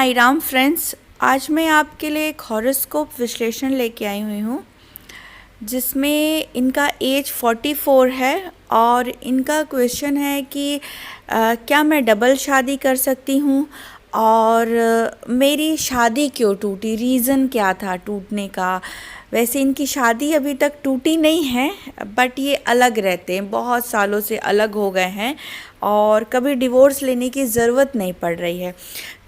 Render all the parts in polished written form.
Sai Ram friends. आज मैं आपके लिए एक हॉरोस्कोप विश्लेषण लेके आई हुई हूँ जिसमें इनका एज 44 है और इनका क्वेश्चन है कि क्या मैं डबल शादी कर सकती हूँ और मेरी शादी क्यों टूटी, रीज़न क्या था टूटने का। वैसे इनकी शादी अभी तक टूटी नहीं है बट ये अलग रहते हैं, बहुत सालों से अलग हो गए हैं और कभी डिवोर्स लेने की ज़रूरत नहीं पड़ रही है।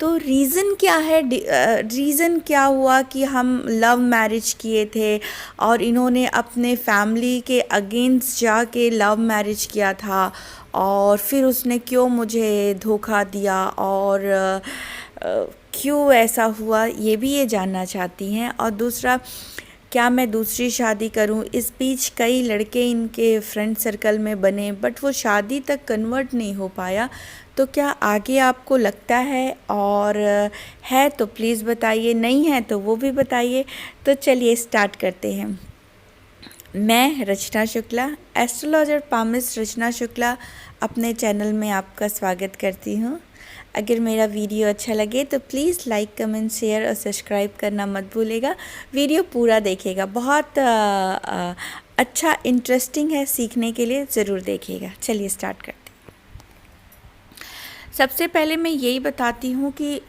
तो रीज़न क्या है, रीज़न क्या हुआ कि हम लव मैरिज किए थे और इन्होंने अपने फैमिली के अगेंस्ट जाके लव मैरिज किया था और फिर उसने क्यों मुझे धोखा दिया और क्यों ऐसा हुआ, ये भी ये जानना चाहती हैं। और दूसरा, क्या मैं दूसरी शादी करूं। इस बीच कई लड़के इनके फ्रेंड सर्कल में बने बट वो शादी तक कन्वर्ट नहीं हो पाया। तो क्या आगे आपको लगता है, और है तो प्लीज़ बताइए, नहीं है तो वो भी बताइए। तो चलिए स्टार्ट करते हैं। मैं रचना शुक्ला, एस्ट्रोलॉजर पामिस्ट रचना शुक्ला, अपने चैनल में आपका स्वागत करती हूँ। अगर मेरा वीडियो अच्छा लगे तो प्लीज़ लाइक, कमेंट, शेयर और सब्सक्राइब करना मत भूलिएगा। वीडियो पूरा देखिएगा, बहुत अच्छा इंटरेस्टिंग है, सीखने के लिए ज़रूर देखिएगा। चलिए स्टार्ट करते हैं। सबसे पहले मैं यही बताती हूँ कि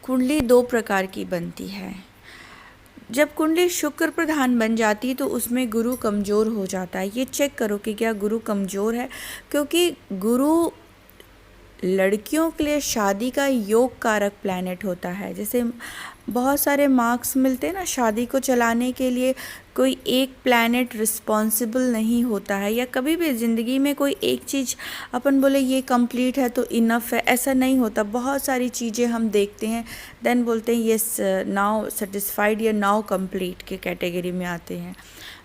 कुंडली दो प्रकार की बनती है। जब कुंडली शुक्र प्रधान बन जाती है तो उसमें गुरु कमज़ोर हो जाता है। ये चेक करो कि क्या गुरु कमज़ोर है, क्योंकि गुरु लड़कियों के लिए शादी का योग कारक प्लैनेट होता है। जैसे बहुत सारे मार्क्स मिलते हैं ना शादी को चलाने के लिए, कोई एक प्लैनेट रिस्पॉन्सिबल नहीं होता है, या कभी भी ज़िंदगी में कोई एक चीज़ अपन बोले ये कंप्लीट है तो इनफ है, ऐसा नहीं होता। बहुत सारी चीज़ें हम देखते हैं देन बोलते हैं यस नाउ सेटिस्फाइड या नाउ कंप्लीट के कैटेगरी में आते हैं।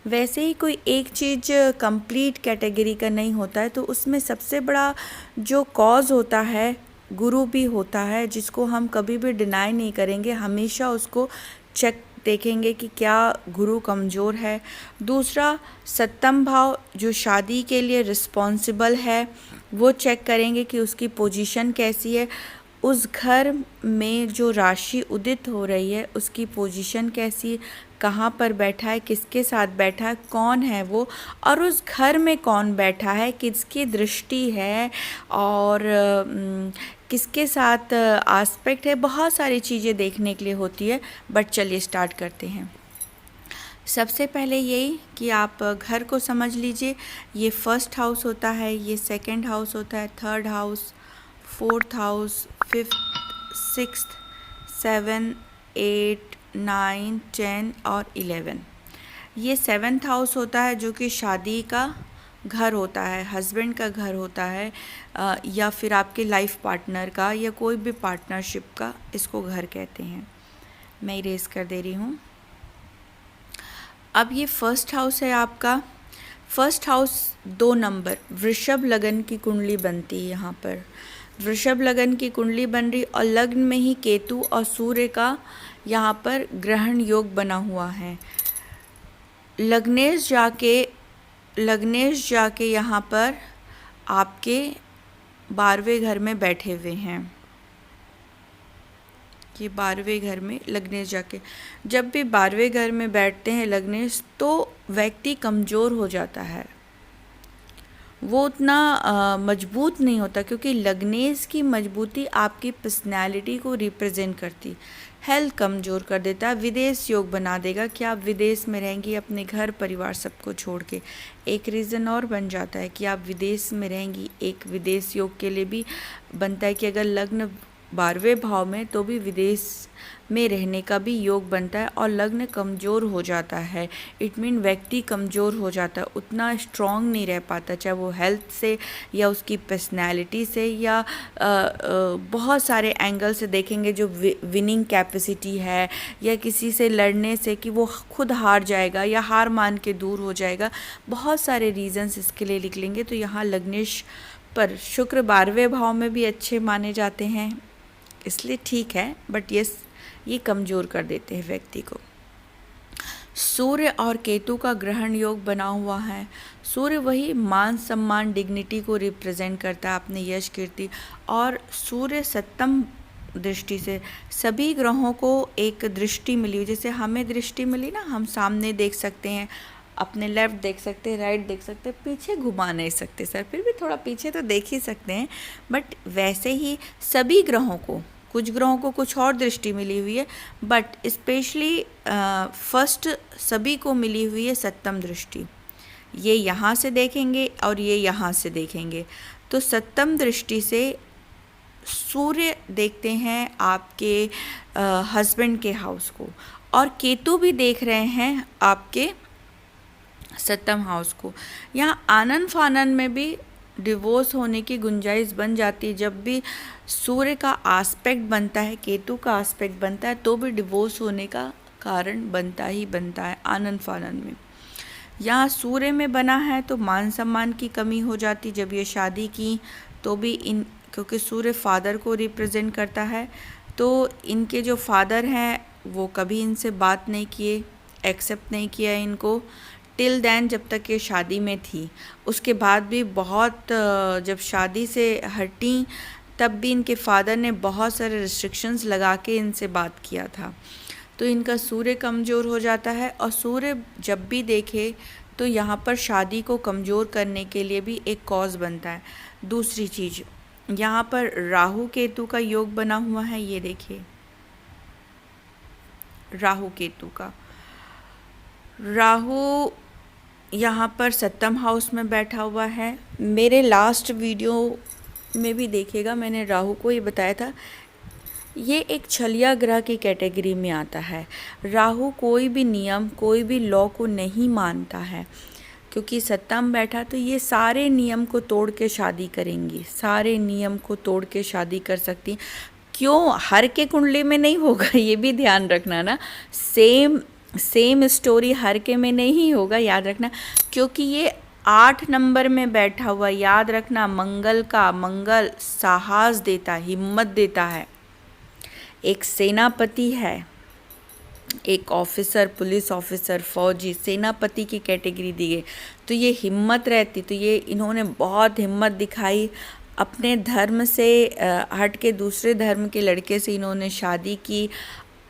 वैसे ही कोई एक चीज़ कंप्लीट कैटेगरी का नहीं होता है, तो उसमें सबसे बड़ा जो कॉज होता है गुरु भी होता है, जिसको हम कभी भी डिनाई नहीं करेंगे, हमेशा उसको चेक देखेंगे कि क्या गुरु कमज़ोर है। दूसरा, सप्तम भाव जो शादी के लिए रिस्पॉन्सिबल है वो चेक करेंगे कि उसकी पोजीशन कैसी है। उस घर में जो राशि उदित हो रही है उसकी पोजीशन कैसी है, कहाँ पर बैठा है, किसके साथ बैठा है, कौन है वो, और उस घर में कौन बैठा है, किसकी दृष्टि है और किसके साथ आस्पेक्ट है। बहुत सारी चीज़ें देखने के लिए होती है। बट चलिए स्टार्ट करते हैं। सबसे पहले यही कि आप घर को समझ लीजिए। ये फर्स्ट हाउस होता है, ये सेकंड हाउस होता है, third house, fourth house, fifth, sixth, 7, 8, 9, 10 और 11। ये 7th हाउस होता है जो कि शादी का घर होता है, हस्बैंड का घर होता है, या फिर आपके लाइफ पार्टनर का या कोई भी पार्टनरशिप का, इसको घर कहते हैं। मैं इरेज कर दे रही हूँ। अब ये फर्स्ट हाउस है आपका। फर्स्ट हाउस 2 नंबर वृषभ लगन की कुंडली बनती है। यहाँ पर वृषभ लगन की कुंडली बन रही और लग्न में ही केतु और सूर्य का यहाँ पर ग्रहण योग बना हुआ है। लग्नेश जाके यहाँ पर आपके 12वें घर में बैठे हुए हैं। ये 12वें घर में लग्नेश जाके, जब भी 12वें घर में बैठते हैं लग्नेश, तो व्यक्ति कमज़ोर हो जाता है, वो उतना मजबूत नहीं होता, क्योंकि लग्नेश की मजबूती आपकी पर्सनैलिटी को रिप्रेजेंट करती। हेल्थ कमज़ोर कर देता है, विदेश योग बना देगा कि आप विदेश में रहेंगी अपने घर परिवार सबको छोड़ के। एक रीज़न और बन जाता है कि आप विदेश में रहेंगी। एक विदेश योग के लिए भी बनता है कि अगर लग्न 12वें भाव में तो भी विदेश में रहने का भी योग बनता है। और लग्न कमज़ोर हो जाता है, इट मीन व्यक्ति कमज़ोर हो जाता है, उतना स्ट्रॉन्ग नहीं रह पाता, चाहे वो हेल्थ से या उसकी पर्सनैलिटी से या बहुत सारे एंगल से देखेंगे। जो विनिंग कैपेसिटी है या किसी से लड़ने से कि वो खुद हार जाएगा या हार मान के दूर हो जाएगा, बहुत सारे रीजंस इसके लिए लिख लेंगे। तो यहाँ लग्नेश पर शुक्र 12वें भाव में भी अच्छे माने जाते हैं, इसलिए ठीक है, बट ये कमज़ोर कर देते हैं व्यक्ति को। सूर्य और केतु का ग्रहण योग बना हुआ है। सूर्य वही मान सम्मान डिग्निटी को रिप्रेजेंट करता है, अपने यश कीर्ति, और सूर्य 7th दृष्टि से सभी ग्रहों को एक दृष्टि मिली हुई, जैसे हमें दृष्टि मिली ना, हम सामने देख सकते हैं, अपने लेफ्ट देख सकते हैं, राइट देख सकते हैं, पीछे घुमा नहीं सकते सर, फिर भी थोड़ा पीछे तो देख ही सकते हैं, बट वैसे ही सभी ग्रहों को, कुछ ग्रहों को कुछ और दृष्टि मिली हुई है, बट स्पेशली फर्स्ट सभी को मिली हुई है सप्तम दृष्टि। ये यहाँ से देखेंगे और ये यहाँ से देखेंगे, तो सप्तम दृष्टि से सूर्य देखते हैं आपके हस्बैंड के हाउस को, और केतु भी देख रहे हैं आपके सप्तम हाउस को। यहाँ आनन फानन में भी डिवोर्स होने की गुंजाइश बन जाती है। जब भी सूर्य का आस्पेक्ट बनता है, केतु का आस्पेक्ट बनता है, तो भी डिवोर्स होने का कारण बनता ही बनता है आनन फानन में। यहाँ सूर्य में बना है तो मान सम्मान की कमी हो जाती। जब ये शादी की तो भी क्योंकि सूर्य फादर को रिप्रेजेंट करता है, तो इनके जो फादर हैं वो कभी इनसे बात नहीं किए, एक्सेप्ट नहीं किया इनको टिल देन, जब तक ये शादी में थी। उसके बाद भी बहुत जब शादी से हटी तब भी इनके फादर ने बहुत सारे रिस्ट्रिक्शंस लगा के इनसे बात किया था। तो इनका सूर्य कमज़ोर हो जाता है, और सूर्य जब भी देखे तो यहाँ पर शादी को कमज़ोर करने के लिए भी एक कॉज बनता है। दूसरी चीज़, यहाँ पर राहु केतु का योग बना हुआ है, ये देखिए राहु केतु का। राहु यहाँ पर सप्तम हाउस में बैठा हुआ है। मेरे लास्ट वीडियो में भी देखिएगा, मैंने राहु को ये बताया था, ये एक छलिया ग्रह की कैटेगरी में आता है। राहु कोई भी नियम, कोई भी लॉ को नहीं मानता है, क्योंकि सप्तम बैठा तो ये सारे नियम को तोड़ के शादी करेंगी, सारे नियम को तोड़ के शादी कर सकती। क्यों हर के कुंडली में नहीं होगा, ये भी ध्यान रखना ना, सेम स्टोरी हर के में नहीं होगा, याद रखना। क्योंकि ये 8 नंबर में बैठा हुआ, याद रखना, मंगल साहस देता है, हिम्मत देता है। एक सेनापति है, एक ऑफिसर, पुलिस ऑफिसर, फौजी, सेनापति की कैटेगरी दी गई, तो ये हिम्मत रहती। तो ये इन्होंने बहुत हिम्मत दिखाई, अपने धर्म से हट के दूसरे धर्म के लड़के से इन्होंने शादी की,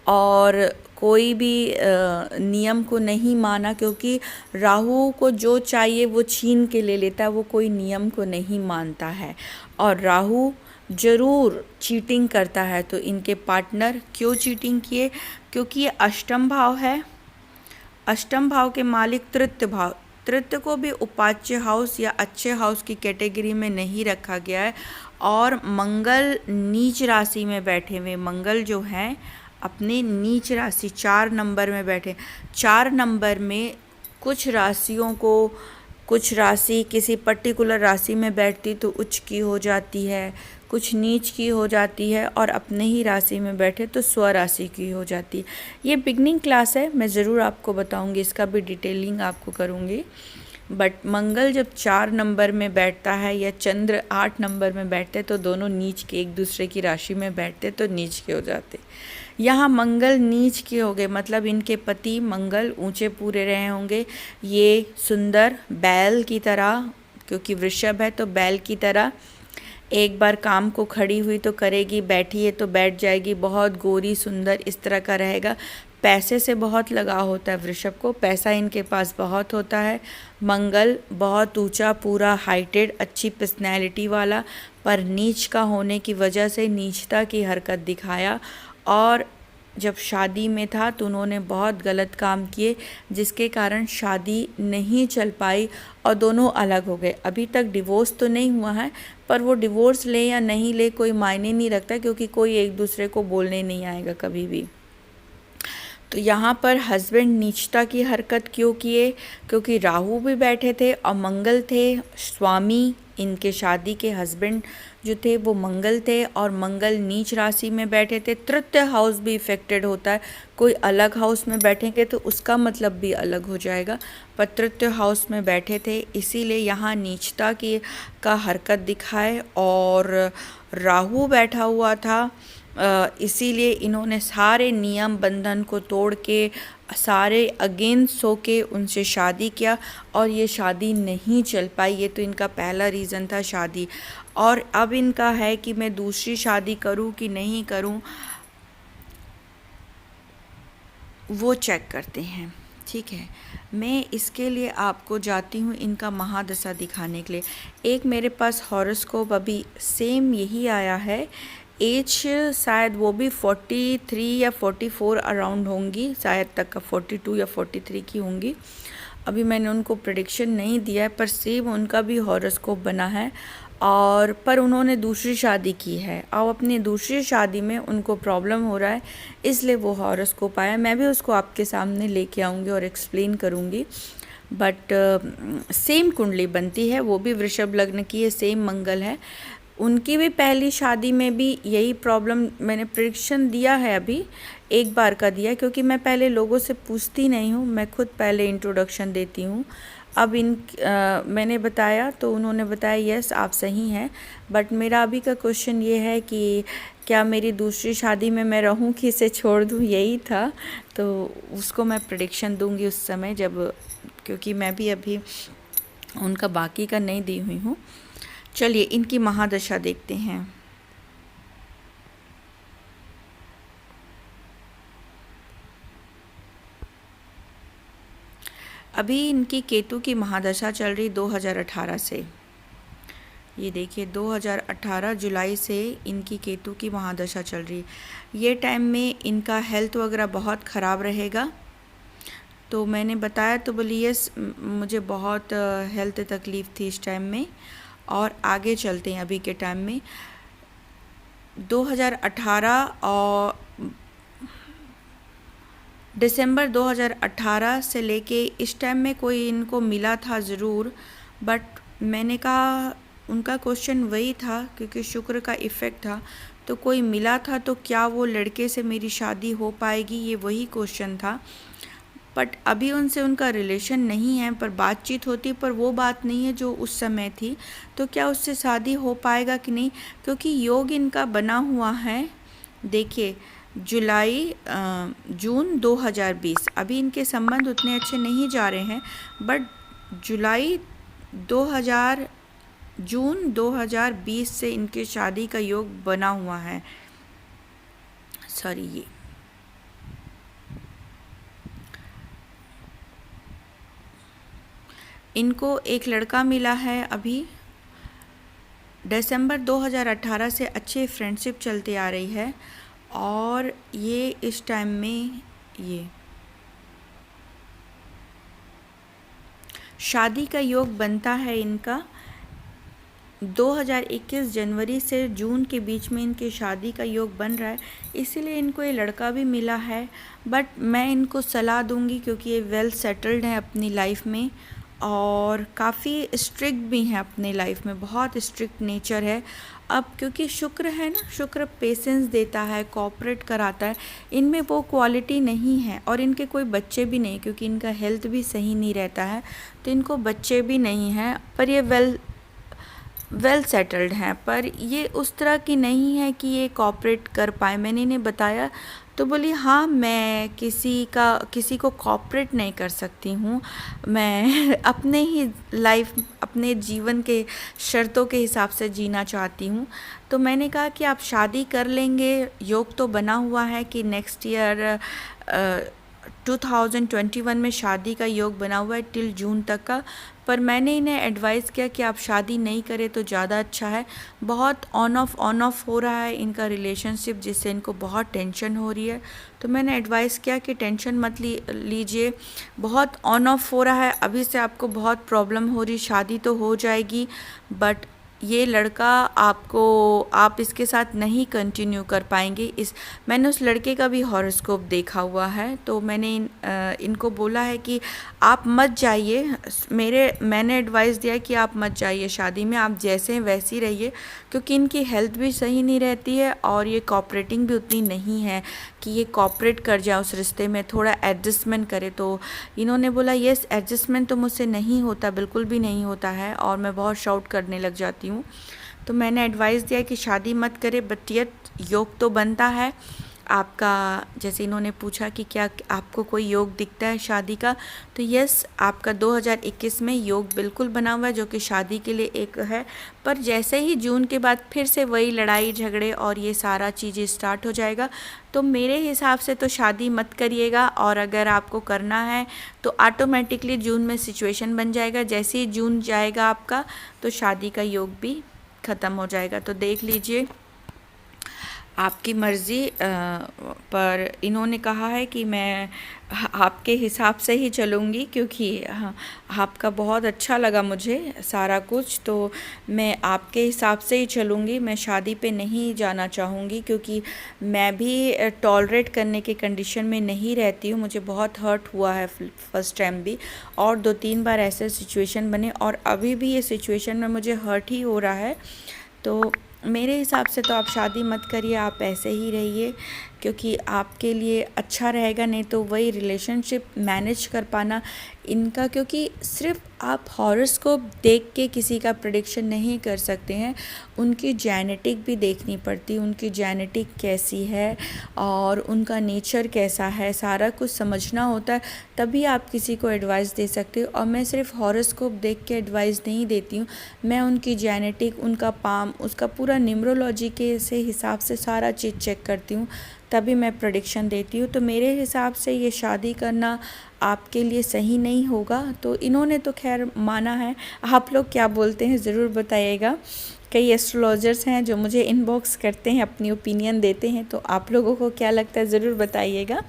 और कोई भी नियम को नहीं माना, क्योंकि राहु को जो चाहिए वो छीन के ले लेता है, वो कोई नियम को नहीं मानता है। और राहु ज़रूर चीटिंग करता है। तो इनके पार्टनर क्यों चीटिंग किए? क्योंकि ये अष्टम भाव है, अष्टम भाव के मालिक तृतीय भाव, तृतीय को भी उपाच्य हाउस या अच्छे हाउस की कैटेगरी में नहीं रखा गया है। और मंगल नीच राशि में बैठे हुए, मंगल जो हैं अपने नीच राशि 4 नंबर में बैठे। 4 नंबर में कुछ राशियों को, कुछ राशि किसी पर्टिकुलर राशि में बैठती तो उच्च की हो जाती है, कुछ नीच की हो जाती है, और अपने ही राशि में बैठे तो स्वराशि की हो जाती है। ये बिगनिंग क्लास है, मैं ज़रूर आपको बताऊंगी, इसका भी डिटेलिंग आपको करूंगी। बट मंगल जब 4 नंबर में बैठता है या चंद्र 8 नंबर में बैठते तो दोनों नीच के, एक दूसरे की राशि में बैठते तो नीच के हो जाते। यहाँ मंगल नीच के हो गए, मतलब इनके पति मंगल ऊंचे पूरे रहे होंगे। ये सुंदर बैल की तरह, क्योंकि वृषभ है तो बैल की तरह एक बार काम को खड़ी हुई तो करेगी, बैठी है तो बैठ जाएगी, बहुत गोरी सुंदर इस तरह का रहेगा। पैसे से बहुत लगाव होता है वृषभ को, पैसा इनके पास बहुत होता है। मंगल बहुत ऊंचा, पूरा हाइटेड, अच्छी पर्सनैलिटी वाला, पर नीच का होने की वजह से नीचता की हरकत दिखाया। और जब शादी में था तो उन्होंने बहुत गलत काम किए, जिसके कारण शादी नहीं चल पाई और दोनों अलग हो गए। अभी तक डिवोर्स तो नहीं हुआ है, पर वो डिवोर्स ले या नहीं ले कोई मायने नहीं रखता, क्योंकि कोई एक दूसरे को बोलने नहीं आएगा कभी भी। तो यहाँ पर हस्बैंड नीचता की हरकत क्यों किए? क्योंकि राहु भी बैठे थे और मंगल थे स्वामी, इनके शादी के हस्बैंड जो थे वो मंगल थे, और मंगल नीच राशि में बैठे थे। तृतीय हाउस भी इफेक्टेड होता है, कोई अलग हाउस में बैठेंगे तो उसका मतलब भी अलग हो जाएगा, पर तृतीय हाउस में बैठे थे, इसीलिए यहाँ नीचता की का हरकत दिखाए। और राहु बैठा हुआ था इसीलिए इन्होंने सारे नियम बंधन को तोड़ के सारे अगेंस्ट होके उनसे शादी किया और ये शादी नहीं चल पाई। ये तो इनका पहला रीज़न था शादी। और अब इनका है कि मैं दूसरी शादी करूं कि नहीं करूं, वो चेक करते हैं। ठीक है, मैं इसके लिए आपको जाती हूँ इनका महादशा दिखाने के लिए। एक मेरे पास हॉरोस्कोप अभी सेम यही आया है। एज शायद वो भी 43 या 44 अराउंड होंगी, शायद तक का 42 या 43 की होंगी। अभी मैंने उनको प्रेडिक्शन नहीं दिया है, पर सेम उनका भी हॉरोस्कोप बना है और पर उन्होंने दूसरी शादी की है और अपनी दूसरी शादी में उनको प्रॉब्लम हो रहा है, इसलिए वो हॉरोस्कोप आया। मैं भी उसको आपके सामने लेके आऊँगी और एक्सप्लेन करूँगी। बट सेम कुंडली बनती है, वो भी वृषभ लग्न की है, सेम मंगल है। उनकी भी पहली शादी में भी यही प्रॉब्लम, मैंने प्रेडिक्शन दिया है, अभी एक बार का दिया, क्योंकि मैं पहले लोगों से पूछती नहीं हूँ, मैं खुद पहले इंट्रोडक्शन देती हूँ। अब मैंने बताया तो उन्होंने बताया यस आप सही हैं, बट मेरा अभी का क्वेश्चन ये है कि क्या मेरी दूसरी शादी में मैं रहूं कि इसे छोड़ दूं, यही था। तो उसको मैं प्रेडिक्शन दूंगी उस समय जब, क्योंकि मैं भी अभी उनका बाकी का नहीं दी हुई हूँ। चलिए इनकी महादशा देखते हैं। अभी इनकी केतु की महादशा चल रही 2018 से। ये देखिए 2018 जुलाई से इनकी केतु की महादशा चल रही है। ये टाइम में इनका हेल्थ वगैरह बहुत ख़राब रहेगा। तो मैंने बताया तो बोली यस मुझे बहुत हेल्थ तकलीफ़ थी इस टाइम में। और आगे चलते हैं अभी के टाइम में। 2018 और दिसंबर 2018 से लेके इस टाइम में कोई इनको मिला था ज़रूर, बट मैंने कहा उनका क्वेश्चन वही था क्योंकि शुक्र का इफ़ेक्ट था, तो कोई मिला था तो क्या वो लड़के से मेरी शादी हो पाएगी, ये वही क्वेश्चन था। बट अभी उनसे उनका रिलेशन नहीं है, पर बातचीत होती, पर वो बात नहीं है जो उस समय थी। तो क्या उससे शादी हो पाएगा कि नहीं, क्योंकि योग इनका बना हुआ है। देखिए जून 2020, अभी इनके संबंध उतने अच्छे नहीं जा रहे हैं, बट जून 2020 से इनके शादी का योग बना हुआ है। सॉरी, इनको एक लड़का मिला है अभी। दिसंबर 2018 से अच्छी फ्रेंडशिप चलती आ रही है और ये इस टाइम में ये शादी का योग बनता है इनका। 2021 जनवरी से जून के बीच में इनकी शादी का योग बन रहा है, इसीलिए इनको ये लड़का भी मिला है। बट मैं इनको सलाह दूंगी क्योंकि ये वेल सेटल्ड हैं अपनी लाइफ में और काफ़ी स्ट्रिक्ट भी हैं अपनी लाइफ में, बहुत स्ट्रिक्ट नेचर है। अब क्योंकि शुक्र है ना, शुक्र पेशेंस देता है, कोऑपरेट कराता है, इनमें वो क्वालिटी नहीं है। और इनके कोई बच्चे भी नहीं, क्योंकि इनका हेल्थ भी सही नहीं रहता है, तो इनको बच्चे भी नहीं हैं। पर ये वेल सेटल्ड हैं, पर ये उस तरह की नहीं है कि ये कोऑपरेट कर पाए। मैंने इन्हें बताया तो बोली हाँ मैं किसी को कोऑपरेट नहीं कर सकती हूँ, मैं अपने ही लाइफ अपने जीवन के शर्तों के हिसाब से जीना चाहती हूँ। तो मैंने कहा कि आप शादी कर लेंगे, योग तो बना हुआ है कि नेक्स्ट ईयर 2021 में शादी का योग बना हुआ है टिल जून तक का। पर मैंने इन्हें एडवाइस किया कि आप शादी नहीं करें तो ज़्यादा अच्छा है। बहुत ऑन ऑफ हो रहा है इनका रिलेशनशिप, जिससे इनको बहुत टेंशन हो रही है। तो मैंने एडवाइस किया कि टेंशन मत लीजिए, बहुत ऑन ऑफ हो रहा है, अभी से आपको बहुत प्रॉब्लम हो रही, शादी तो हो जाएगी, बट ये लड़का आप इसके साथ नहीं कंटिन्यू कर पाएंगे। मैंने उस लड़के का भी हॉरोस्कोप देखा हुआ है, तो मैंने इनको बोला है कि आप मत जाइए। मैंने एडवाइस दिया कि आप मत जाइए शादी में, आप जैसे हैं वैसे ही रहिए, क्योंकि इनकी हेल्थ भी सही नहीं रहती है और ये कोऑपरेटिंग भी उतनी नहीं है कि ये कोऑपरेट कर जाए उस रिश्ते में, थोड़ा एडजस्टमेंट करे। तो इन्होंने बोला यस एडजस्टमेंट तो मुझसे नहीं होता, बिल्कुल भी नहीं होता है, और मैं बहुत शाउट करने लग जाती हूँ। तो मैंने एडवाइस दिया कि शादी मत करें, बट योग तो बनता है आपका। जैसे इन्होंने पूछा कि क्या आपको कोई योग दिखता है शादी का, तो यस, आपका 2021 में योग बिल्कुल बना हुआ है जो कि शादी के लिए एक है। पर जैसे ही जून के बाद फिर से वही लड़ाई झगड़े और ये सारा चीज़ें स्टार्ट हो जाएगा, तो मेरे हिसाब से तो शादी मत करिएगा। और अगर आपको करना है तो ऑटोमेटिकली जून में सिचुएशन बन जाएगा, जैसे ही जून जाएगा आपका तो शादी का योग भी ख़त्म हो जाएगा। तो देख लीजिए, आपकी मर्ज़ी। पर इन्होंने कहा है कि मैं आपके हिसाब से ही चलूँगी, क्योंकि आपका बहुत अच्छा लगा मुझे सारा कुछ, तो मैं आपके हिसाब से ही चलूँगी। मैं शादी पे नहीं जाना चाहूँगी, क्योंकि मैं भी टॉलरेट करने के कंडीशन में नहीं रहती हूँ। मुझे बहुत हर्ट हुआ है फर्स्ट टाइम भी, और 2-3 बार ऐसे सिचुएशन बने, और अभी भी ये सिचुएशन में मुझे हर्ट ही हो रहा है। तो मेरे हिसाब से तो आप शादी मत करिए, आप ऐसे ही रहिए, क्योंकि आपके लिए अच्छा रहेगा। नहीं तो वही रिलेशनशिप मैनेज कर पाना इनका, क्योंकि सिर्फ आप हॉरोस्कोप देख के किसी का प्रेडिक्शन नहीं कर सकते हैं, उनकी जेनेटिक भी देखनी पड़ती है, उनकी जेनेटिक कैसी है और उनका नेचर कैसा है, सारा कुछ समझना होता है, तभी आप किसी को एडवाइस दे सकते हो। और मैं सिर्फ हॉरोस्कोप देख के एडवाइस नहीं देती हूँ, मैं उनकी जेनेटिक, उनका पाम, उसका पूरा न्यूमरोलॉजी के से हिसाब से सारा चीज़ चेक करती हूँ, तभी मैं प्रेडिक्शन देती हूँ। तो मेरे हिसाब से ये शादी करना आपके लिए सही नहीं होगा। तो इन्होंने तो खैर माना है, आप लोग क्या बोलते हैं ज़रूर बताइएगा। कई एस्ट्रोलॉजर्स हैं जो मुझे इनबॉक्स करते हैं, अपनी ओपिनियन देते हैं, तो आप लोगों को क्या लगता है ज़रूर बताइएगा।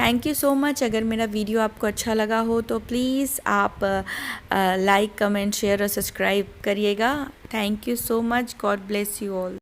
Thank you so much. अगर मेरा वीडियो आपको अच्छा लगा हो तो प्लीज़ आप लाइक, कमेंट, शेयर और सब्सक्राइब करिएगा। Thank you so much. God bless you all.